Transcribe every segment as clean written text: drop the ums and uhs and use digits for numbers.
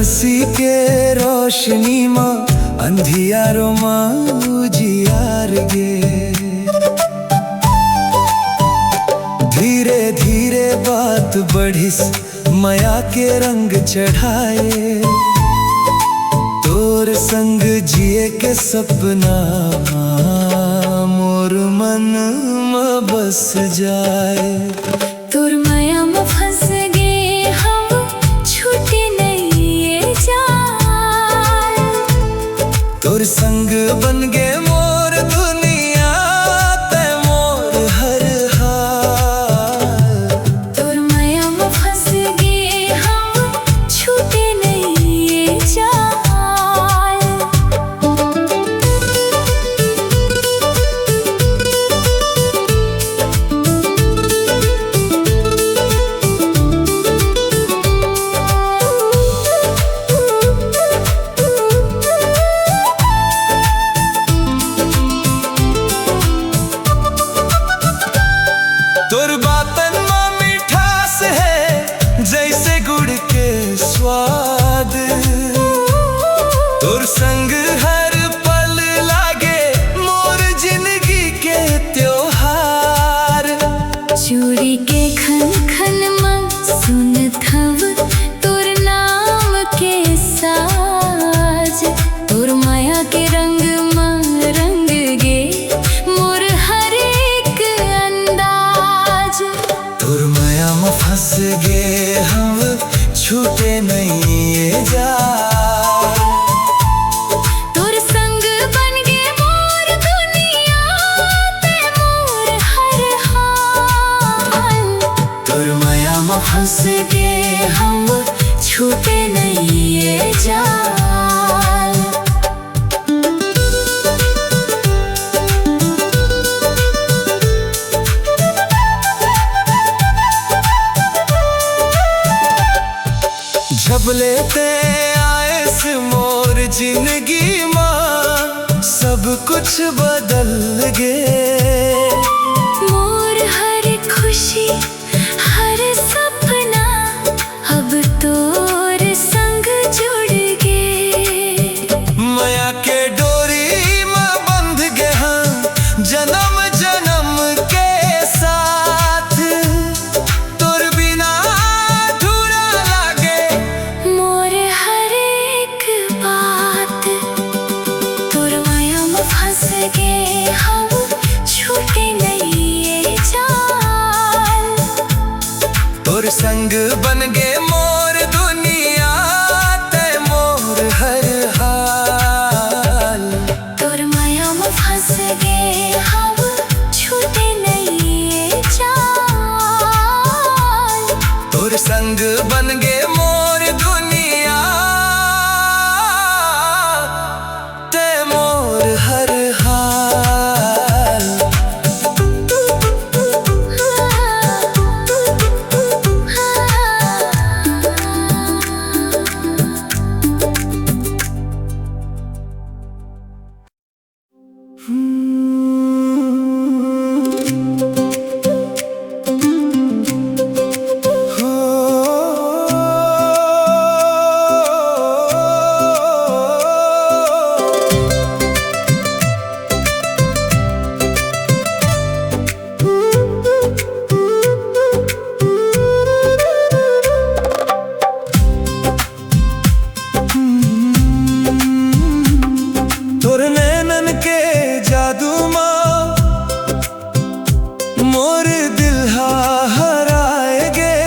हंसी के रोशनी माँ अंधियारो माँ उजियार गे। धीरे धीरे बात बढ़िस माया के रंग चढ़ाए। तोर संग जिए के सपना मोर मन में बस जाए। तोर माया में फंस गे हम छूटे नहीं ये जाए। तोर संग बन गे मोर दुनिया ते मोर हर हाल। तोर माया में फंस गे हम छूटे नहीं ये जाए। तोर बातन में मिठास है जैसे गुड़ के स्वाद। तोर संग हर पल लागे मोर जिंदगी के त्योहार। चूड़ी के खन खन में सुन थव तोर नाम के साज। तोर माया के रंग में रंग गे मोर हर एक अंदाज। तोर माया में फंस गे हम छूटे नहीं ये जाए। तोर संग बन गे मोर दुनिया ते मोर हर हाल। तोर माया में फंस गे हम छूटे नहीं ये जाए। जब लेते आए से मोर जिंदगी माँ सब कुछ बदल गे। मोर हर खुशी हर सपना अब तोर संग जुड़ गे। माया के डोरी में बंध गे हम जन्म जन्म के साथ। तोर बिना अधूरा लागे मोर हर एक बात। तोर माया में फंस गे हम छूटे नहीं ये जाल। तोर संग बन गे मोर दुनिया ते मोर हर हाल। तोर माया में फंस गे हम छूटे नहीं ये जाल। तोर संग बन गे मोर दुनिया ते मोर हर हाल। तोर नैनन के जादू माँ मोर दिल हराए गे।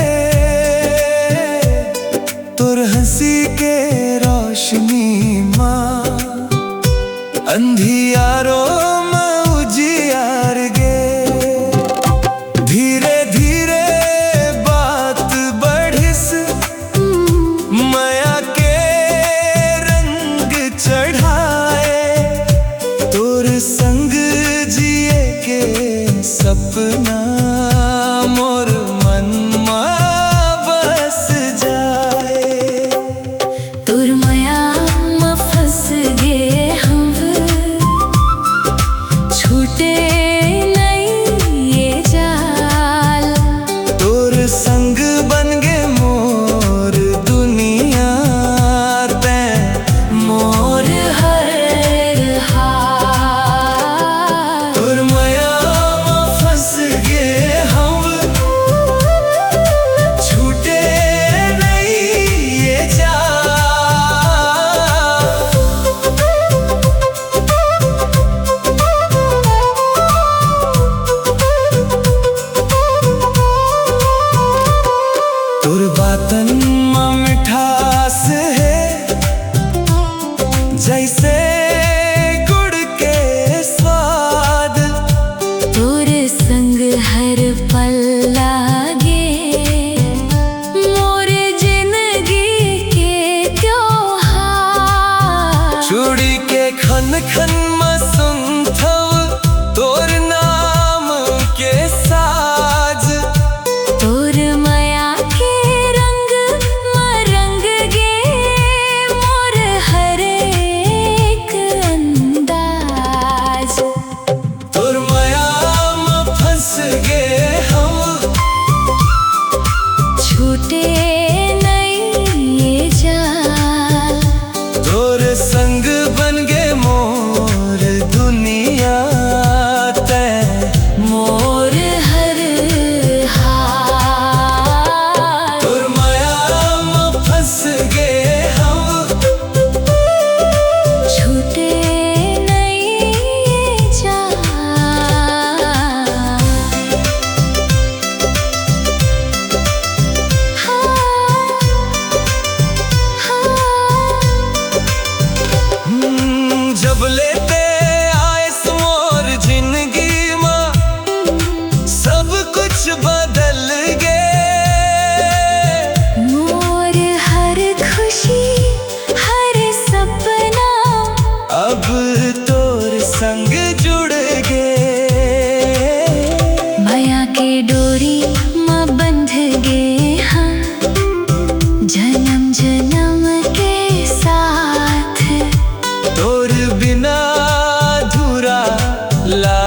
तोर हंसी के रोशनी माँ अंधियारों में उजियार गे। धीरे धीरे बात बढ़िस माया के रंग चढ़ाए। तोर संग जिए के सपना मोर मन में बस जाए। तोर माया में फंस गे हम छूटे नहीं ये जाल। तोर संग बन गे मोर दुनिया जुड़ गे। माया के डोरी माँ बंध गे हम जन्म जन्म के साथ। तोर बिना अधूरा ला